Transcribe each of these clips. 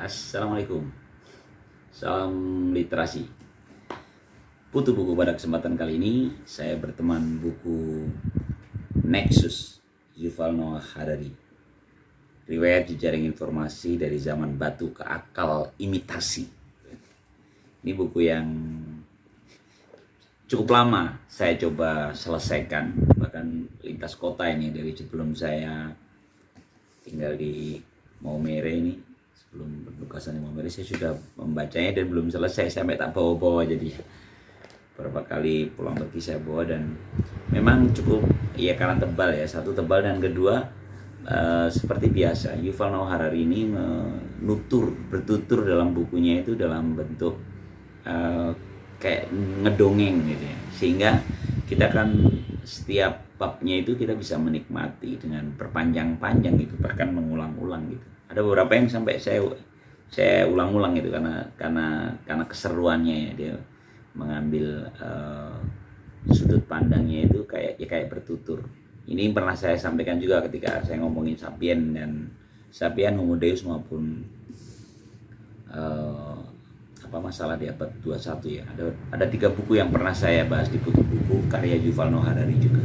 Assalamualaikum. Salam literasi. Putu buku pada kesempatan kali ini saya berteman buku Nexus Yuval Noah Harari. Riwayat jejaring informasi dari zaman batu ke akal imitasi. Ini buku yang cukup lama saya coba selesaikan, bahkan lintas kota ini dari sebelum saya tinggal di Maumere ini. Sebelum bernugasan di Maumere saya sudah membacanya dan belum selesai, sampai tak bawa-bawa. Jadi beberapa kali pulang pergi saya bawa, dan memang cukup ya karena tebal ya, satu tebal dan kedua seperti biasa Yuval Noah Harari ini bertutur dalam bukunya itu dalam bentuk kayak ngedongeng gitu ya, sehingga kita kan setiap babnya itu kita bisa menikmati dengan berpanjang-panjang gitu, bahkan mengulang-ulang gitu. Ada beberapa yang sampai saya ulang-ulang gitu karena keseruannya ya, dia mengambil sudut pandangnya itu kayak bertutur. Ini pernah saya sampaikan juga ketika saya ngomongin Sapien, Homo Deus maupun masalah di abad 21 ya. Ada 3 buku yang pernah saya bahas di buku-buku karya Yuval Noah Harari juga.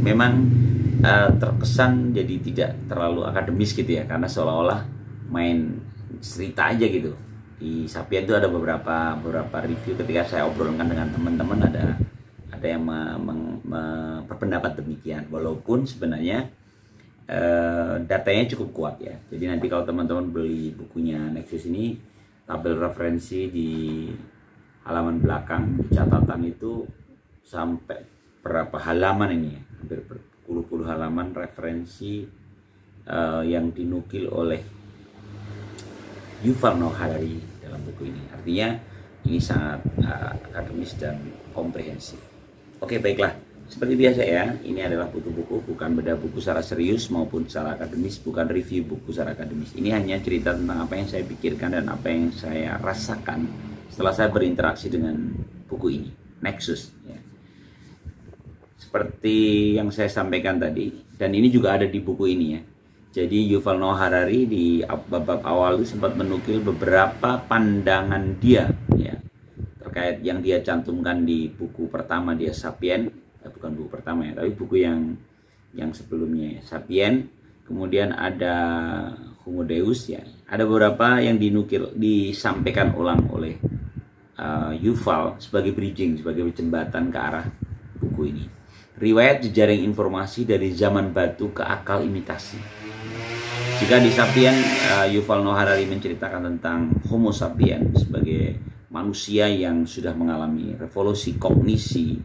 Memang terkesan jadi tidak terlalu akademis gitu ya, karena seolah-olah main cerita aja gitu. Di Sapien itu ada beberapa review ketika saya obrolkan dengan teman-teman, ada yang berpendapat demikian, walaupun sebenarnya datanya cukup kuat ya. Jadi nanti kalau teman-teman beli bukunya Nexus ini, tabel referensi di halaman belakang di catatan itu sampai berapa halaman ini ya, hampir berpuluh-puluh halaman referensi yang dinukil oleh Yuval Noah Harari dalam buku ini. Artinya ini sangat akademis dan komprehensif. Oke, baiklah. Seperti biasa ya, ini adalah buku-buku, bukan beda buku secara serius maupun secara akademis, bukan review buku secara akademis. Ini hanya cerita tentang apa yang saya pikirkan dan apa yang saya rasakan setelah saya berinteraksi dengan buku ini, Nexus ya. Seperti yang saya sampaikan tadi, dan ini juga ada di buku ini ya. Jadi Yuval Noah Harari di bab awal itu sempat menukil beberapa pandangan dia ya, terkait yang dia cantumkan di buku pertama dia, Sapien. Bukan buku pertama ya, tapi buku yang sebelumnya ya, Sapien. Kemudian ada Homo Deus ya. Ada beberapa yang disampaikan ulang oleh Yuval sebagai bridging, sebagai jembatan ke arah buku ini. Riwayat jejaring informasi dari zaman batu ke akal imitasi. Jika di Sapien, Yuval Noah Harari menceritakan tentang Homo sapien sebagai manusia yang sudah mengalami revolusi kognisi,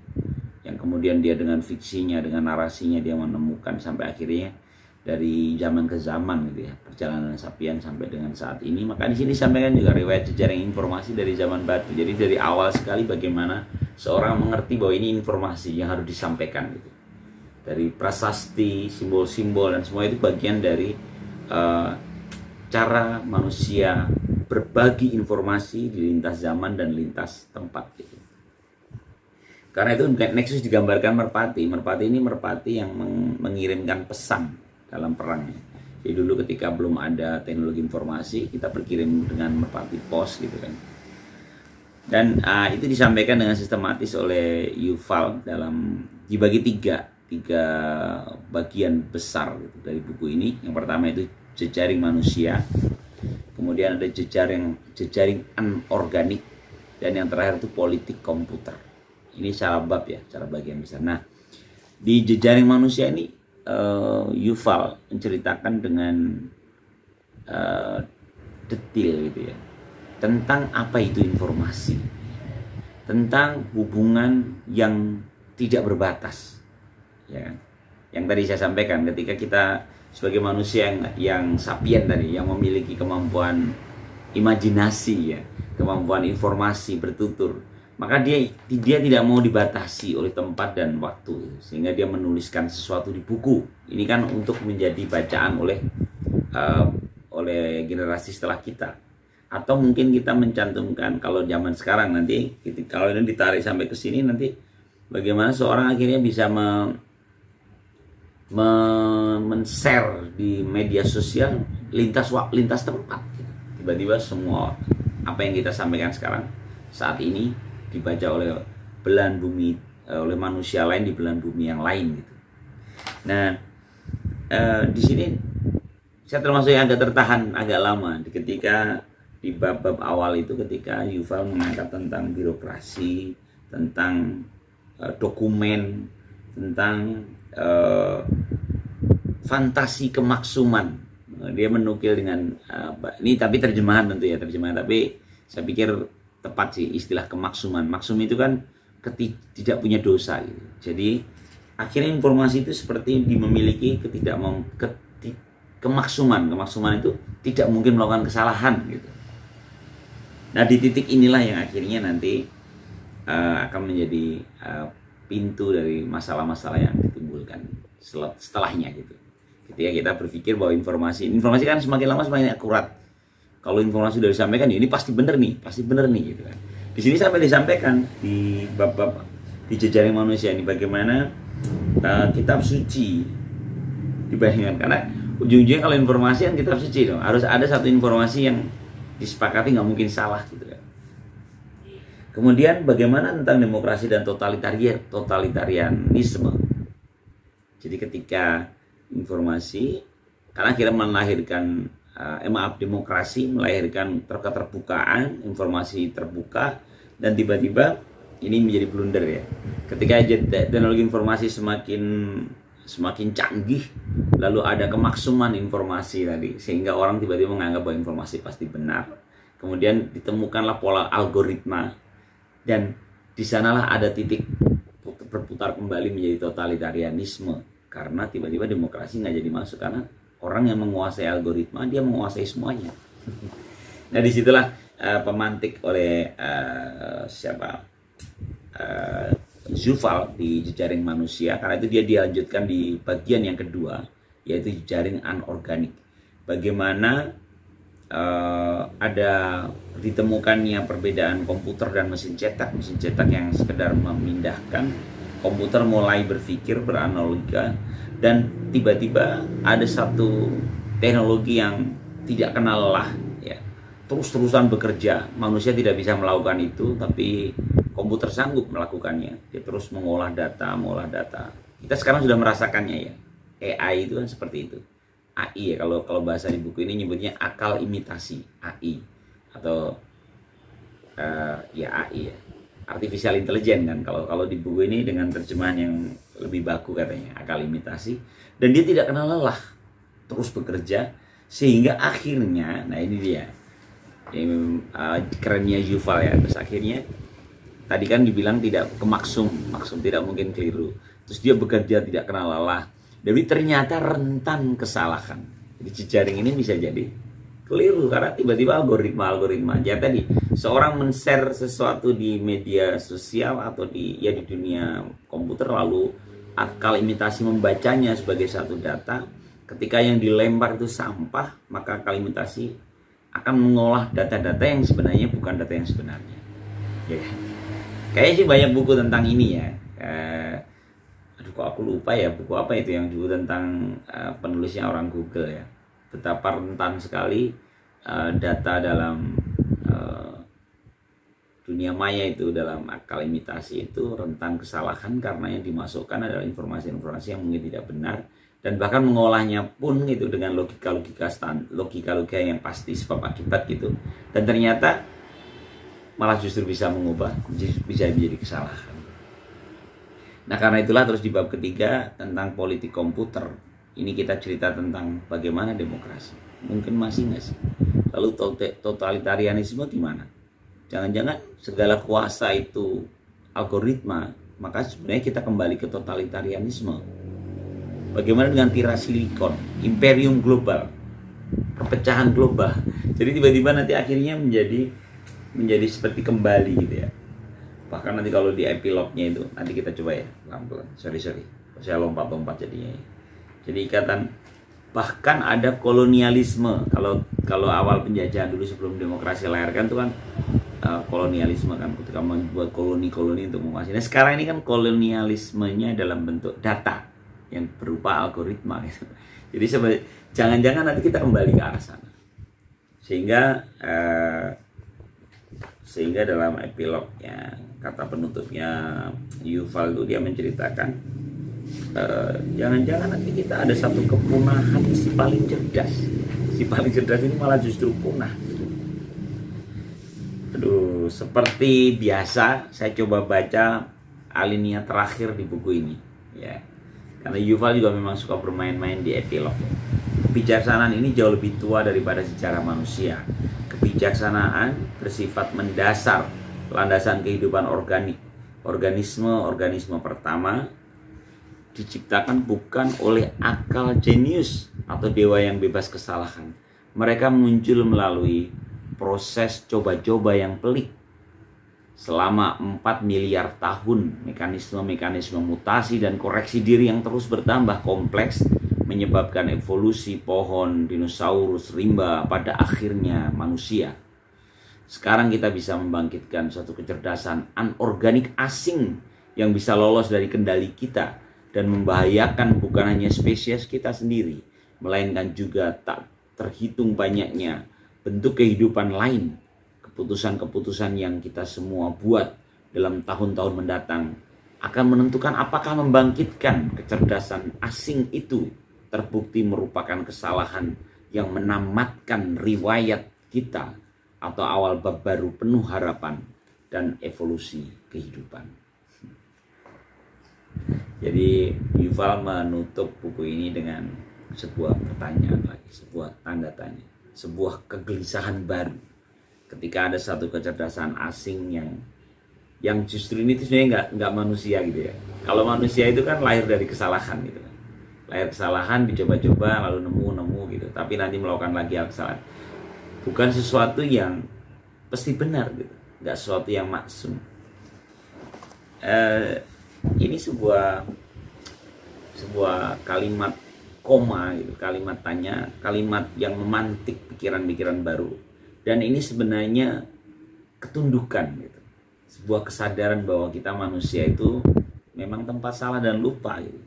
yang kemudian dia dengan fiksinya, dengan narasinya dia menemukan sampai akhirnya dari zaman ke zaman gitu ya, perjalanan Sapien sampai dengan saat ini. Maka di sini disampaikan juga riwayat jejaring informasi dari zaman batu. Jadi dari awal sekali bagaimana seorang mengerti bahwa ini informasi yang harus disampaikan gitu. Dari prasasti, simbol-simbol dan semua itu bagian dari cara manusia berbagi informasi di lintas zaman dan lintas tempat gitu. Karena itu Nexus digambarkan merpati. Merpati ini merpati yang mengirimkan pesan dalam perangnya. Jadi dulu ketika belum ada teknologi informasi, kita berkirim dengan merpati pos gitu kan. Dan itu disampaikan dengan sistematis oleh Yuval dalam dibagi tiga bagian besar gitu, dari buku ini. Yang pertama itu jejaring manusia, kemudian ada jejaring anorganik, dan yang terakhir itu politik komputer. Ini secara bab ya, secara bagian besar. Nah, di jejaring manusia ini Yuval menceritakan dengan detail gitu ya, tentang apa itu informasi, tentang hubungan yang tidak berbatas ya kan? Yang tadi saya sampaikan, ketika kita sebagai manusia yang sapien tadi, yang memiliki kemampuan imajinasi ya, kemampuan informasi bertutur, maka dia tidak mau dibatasi oleh tempat dan waktu, sehingga dia menuliskan sesuatu di buku. Ini kan untuk menjadi bacaan oleh generasi setelah kita, atau mungkin kita mencantumkan kalau zaman sekarang nanti, kalau ini ditarik sampai ke sini nanti, bagaimana seorang akhirnya bisa men-share di media sosial lintas tempat gitu. tiba-tiba semua apa yang kita sampaikan sekarang saat ini dibaca oleh belahan bumi, oleh manusia lain di belahan bumi yang lain gitu. Nah, di sini saya termasuk yang agak tertahan agak lama ketika di bab-bab awal itu, ketika Yuval mengangkat tentang birokrasi, tentang dokumen, tentang fantasi kemaksuman. Dia menukil dengan ini tapi terjemahan tentu ya, terjemahan, tapi saya pikir tepat sih istilah kemaksuman. Maksum itu kan tidak punya dosa gitu. Jadi akhirnya informasi itu seperti memiliki kemaksuman. Kemaksuman itu tidak mungkin melakukan kesalahan gitu. Nah, di titik inilah yang akhirnya nanti akan menjadi pintu dari masalah-masalah yang ditimbulkan setelahnya gitu. Ketika kita berpikir bahwa informasi kan semakin lama semakin akurat. Kalau informasi sudah disampaikan, ya ini pasti benar nih gitu kan. Di sini sampai disampaikan di bab-bab di jejaring manusia ini bagaimana kitab suci dibandingkan, karena ujung-ujungnya kalau informasi kan kitab suci dong, harus ada satu informasi yang disepakati nggak mungkin salah gitu kan. Kemudian bagaimana tentang demokrasi dan totalitarianisme. Jadi ketika informasi, karena kita melahirkan demokrasi melahirkan keterbukaan, informasi terbuka, dan tiba-tiba ini menjadi blunder ya. Ketika teknologi informasi semakin canggih, lalu ada kemaksuman informasi tadi, sehingga orang tiba-tiba menganggap bahwa informasi pasti benar. Kemudian ditemukanlah pola algoritma, dan di sanalah ada titik berputar kembali menjadi totalitarianisme, karena tiba-tiba demokrasi nggak jadi masuk, karena orang yang menguasai algoritma dia menguasai semuanya. Nah, disitulah pemantik oleh Yuval di jejaring manusia, karena itu dia dilanjutkan di bagian yang kedua, yaitu jejaring anorganik. Bagaimana ada ditemukannya perbedaan komputer dan mesin cetak yang sekedar memindahkan, komputer mulai berpikir beranalogika, dan tiba-tiba ada satu teknologi yang tidak kenal lelah ya, terus-terusan bekerja. Manusia tidak bisa melakukan itu, tapi komputer sanggup melakukannya. Dia terus mengolah data. Kita sekarang sudah merasakannya ya. AI itu kan seperti itu. AI ya, kalau bahasa di buku ini nyebutnya akal imitasi, AI, atau AI ya, artificial intelligence kan kalau di buku ini dengan terjemahan yang lebih baku katanya, akal imitasi. Dan dia tidak kenal lelah, terus bekerja, sehingga akhirnya, nah ini dia kerennya Yuval ya. Terus akhirnya tadi kan dibilang tidak maksum tidak mungkin keliru, terus dia bekerja tidak kenal lelah, jadi ternyata rentan kesalahan. Jadi jejaring ini bisa jadi keliru karena tiba-tiba algoritma ya tadi, seorang men-share sesuatu di media sosial atau di dunia komputer, lalu akal imitasi membacanya sebagai satu data. Ketika yang dilempar itu sampah, maka akal imitasi akan mengolah data-data yang sebenarnya bukan data yang sebenarnya ya. Kayaknya sih banyak buku tentang ini ya. Aduh kok aku lupa ya, buku apa itu yang juga tentang penulisnya orang Google ya, betapa rentan sekali data dalam dunia maya itu, dalam akal imitasi itu rentan kesalahan karena yang dimasukkan adalah informasi-informasi yang mungkin tidak benar, dan bahkan mengolahnya pun itu dengan logika yang pasti sebab akibat gitu, dan ternyata malah justru bisa mengubah, bisa menjadi kesalahan. Nah, karena itulah terus di bab ketiga tentang politik komputer ini kita cerita tentang bagaimana demokrasi mungkin masih nggak sih. Lalu totalitarianisme gimana? Jangan-jangan segala kuasa itu algoritma, maka sebenarnya kita kembali ke totalitarianisme. Bagaimana dengan tirasi silikon, imperium global, perpecahan global. Jadi tiba-tiba nanti akhirnya menjadi seperti kembali gitu ya. Bahkan nanti kalau di epilognya itu nanti kita coba ya pelan-pelan. Sorry, saya lompat jadinya. Jadi ikatan, bahkan ada kolonialisme. Kalau awal penjajahan dulu sebelum demokrasi lahirkan itu kan kolonialisme kan, ketika membuat koloni-koloni untuk menguasai. Nah, sekarang ini kan kolonialismenya dalam bentuk data yang berupa algoritma gitu. Jadi jangan-jangan nanti kita kembali ke arah sana. Sehingga dalam epilognya, kata penutupnya Yuval itu dia menceritakan, jangan-jangan nanti kita ada satu kepunahan si paling cerdas. Si paling cerdas ini malah justru punah. Aduh, seperti biasa saya coba baca alinea terakhir di buku ini, ya. Karena Yuval juga memang suka bermain-main di epilog. Kebijaksanaan ini jauh lebih tua daripada sejarah manusia. Kebijaksanaan bersifat mendasar, landasan kehidupan organik. Organisme pertama diciptakan bukan oleh akal jenius atau dewa yang bebas kesalahan. Mereka muncul melalui proses coba-coba yang pelik. Selama 4 miliar tahun, mekanisme-mekanisme mutasi dan koreksi diri yang terus bertambah kompleks menyebabkan evolusi pohon, dinosaurus, rimba, pada akhirnya manusia. Sekarang kita bisa membangkitkan suatu kecerdasan anorganik asing yang bisa lolos dari kendali kita dan membahayakan bukan hanya spesies kita sendiri, melainkan juga tak terhitung banyaknya bentuk kehidupan lain. Keputusan-keputusan yang kita semua buat dalam tahun-tahun mendatang akan menentukan apakah membangkitkan kecerdasan asing itu terbukti merupakan kesalahan yang menamatkan riwayat kita atau awal bab baru penuh harapan dan evolusi kehidupan. Jadi Yuval menutup buku ini dengan sebuah pertanyaan lagi, sebuah tanda tanya, sebuah kegelisahan baru. Ketika ada satu kecerdasan asing yang justru ini tuh sebenarnya nggak manusia gitu ya. Kalau manusia itu kan lahir dari kesalahan gitu kan. Lahir kesalahan, dicoba-coba lalu nemu gitu. Tapi nanti melakukan lagi hal kesalahan. Bukan sesuatu yang pasti benar gitu. Nggak sesuatu yang maksum. Ini sebuah kalimat koma gitu, kalimat tanya, kalimat yang memantik pikiran-pikiran baru. Dan ini sebenarnya ketundukan gitu. Sebuah kesadaran bahwa kita manusia itu memang tempat salah dan lupa gitu.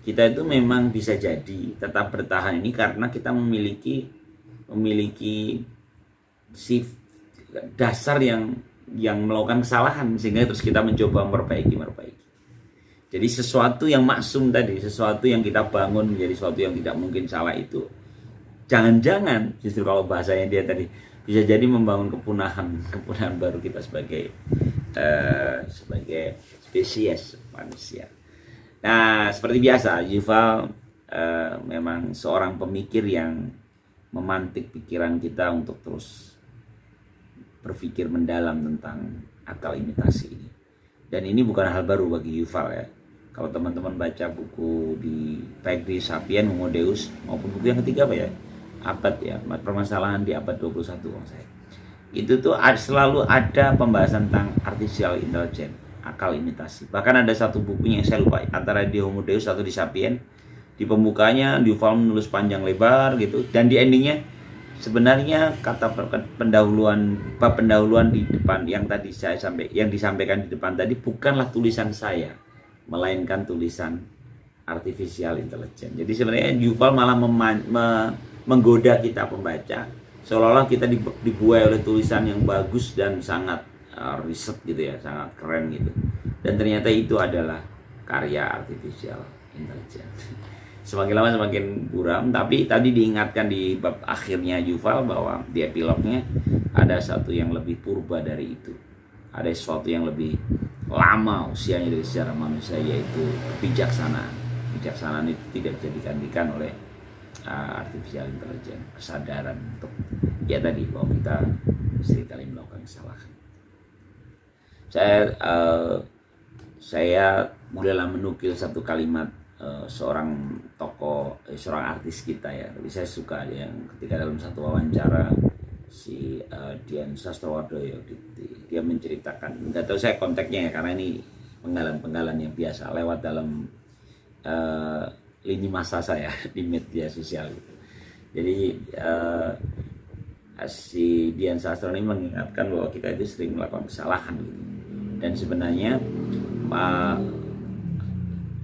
Kita itu memang bisa jadi tetap bertahan ini karena kita memiliki dasar yang melakukan kesalahan, sehingga terus kita mencoba memperbaiki. Jadi sesuatu yang maksum tadi, sesuatu yang kita bangun menjadi sesuatu yang tidak mungkin salah itu, jangan-jangan justru kalau bahasanya dia tadi bisa jadi membangun kepunahan baru kita sebagai spesies manusia. Nah, seperti biasa, Yuval memang seorang pemikir yang memantik pikiran kita untuk terus berpikir mendalam tentang akal imitasi ini. Dan ini bukan hal baru bagi Yuval ya. Kalau teman-teman baca buku baik di Sapiens, Homo Deus maupun buku yang ketiga apa ya? Abad ya, permasalahan di abad 21 saya. Itu tuh selalu ada pembahasan tentang artificial intelligence, akal imitasi. Bahkan ada satu bukunya yang saya lupa, antara di Homo Deus atau di Sapiens. Di pembukanya Yuval menulis panjang lebar gitu, dan di endingnya sebenarnya kata bab pendahuluan di depan yang disampaikan di depan tadi bukanlah tulisan saya, melainkan tulisan artificial intelligence. Jadi sebenarnya Yuval malah menggoda kita pembaca, seolah-olah kita dibuai oleh tulisan yang bagus dan sangat riset gitu ya, sangat keren gitu. Dan ternyata itu adalah karya artificial intelligence. Semakin lama semakin buram, tapi tadi diingatkan di bab akhirnya Yuval bahwa di epilognya ada satu yang lebih purba dari itu. Ada sesuatu yang lebih lama usianya dari sejarah manusia, yaitu kebijaksanaan. Kebijaksanaan itu tidak bisa digantikan oleh artificial intelligence, kesadaran untuk ya tadi bahwa kita seringkali melakukan kesalahan. Saya mulailah menukil satu kalimat seorang tokoh, seorang artis kita ya. Tapi saya suka yang ketika dalam satu wawancara si Dian Sastrowardoyo dia menceritakan, nggak tahu saya konteksnya ya karena ini penggalan yang biasa lewat dalam lini masa saya di media sosial gitu. Jadi si Dian Sastro ini mengingatkan bahwa kita itu sering melakukan kesalahan gitu. Dan sebenarnya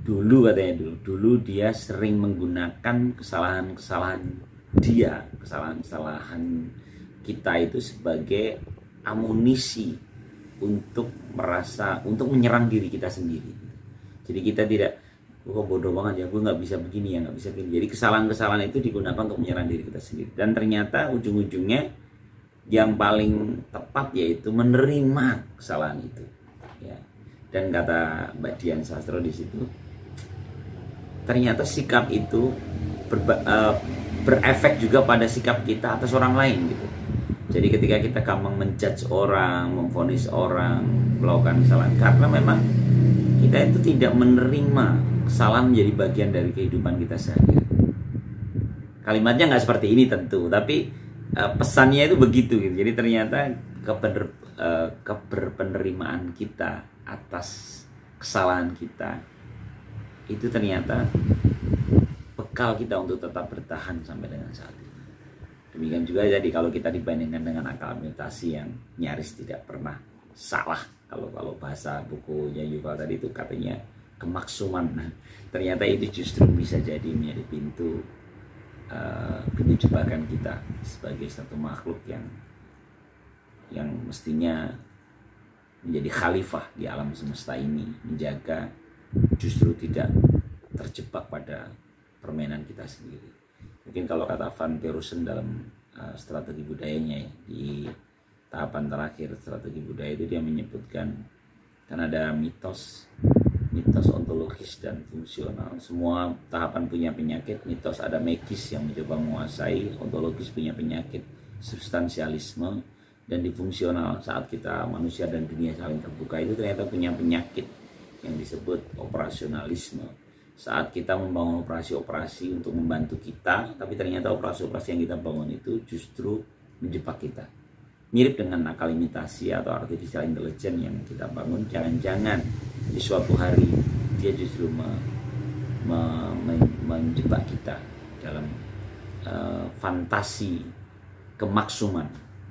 dulu dia sering menggunakan kesalahan dia, kesalahan-kesalahan kita itu sebagai amunisi untuk menyerang diri kita sendiri. Jadi kita tidak, kok bodoh banget ya, gue nggak bisa begini ya, nggak bisa begini. Jadi kesalahan-kesalahan itu digunakan untuk menyerang diri kita sendiri. Dan ternyata ujung-ujungnya yang paling tepat yaitu menerima kesalahan itu. Ya. Dan kata Mbak Dian Sastro di situ, ternyata sikap itu berefek juga pada sikap kita atas orang lain gitu. Jadi ketika kita gampang menjudge orang, memvonis orang, melakukan kesalahan, karena memang kita itu tidak menerima kesalahan menjadi bagian dari kehidupan kita sehari-hari. Kalimatnya nggak seperti ini tentu, tapi pesannya itu begitu gitu. Jadi ternyata keberpenerimaan kita atas kesalahan kita itu ternyata bekal kita untuk tetap bertahan sampai dengan saat ini. Demikian juga jadi kalau kita dibandingkan dengan akal imitasi yang nyaris tidak pernah salah. Kalau bahasa bukunya Yuval tadi itu katanya kemaksuman. Nah, ternyata itu justru bisa jadi menjadi pintu jebakan kita sebagai satu makhluk yang mestinya menjadi khalifah di alam semesta ini, menjaga justru tidak terjebak pada permainan kita sendiri. Mungkin kalau kata Van Perusen dalam strategi budayanya ya, di tahapan terakhir strategi budaya itu dia menyebutkan kan ada mitos ontologis dan fungsional. Semua tahapan punya penyakit. Mitos ada magis yang mencoba menguasai, ontologis punya penyakit substansialisme, dan di fungsional saat kita manusia dan dunia saling terbuka itu ternyata punya penyakit yang disebut operasionalisme. Saat kita membangun operasi-operasi untuk membantu kita, tapi ternyata operasi-operasi yang kita bangun itu justru menjebak kita. Mirip dengan akal imitasi atau artificial intelligence yang kita bangun, jangan-jangan di suatu hari dia justru menjebak kita dalam fantasi kemaksuman.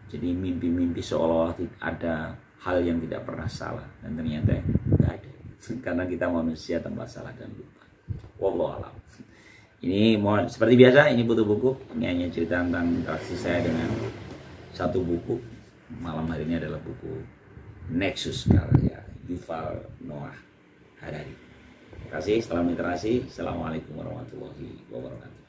Jadi mimpi-mimpi seolah-olah ada hal yang tidak pernah salah, dan ternyata tidak ada. Karena kita manusia tanpa salah dan lupa. Wallahu a'lam. Ini mohon seperti biasa, ini butuh buku. Ini hanya cerita tentang interaksi saya dengan satu buku. Malam hari ini adalah buku Nexus karya Yuval Noah Harari. Terima kasih, salam literasi. Assalamualaikum warahmatullahi wabarakatuh.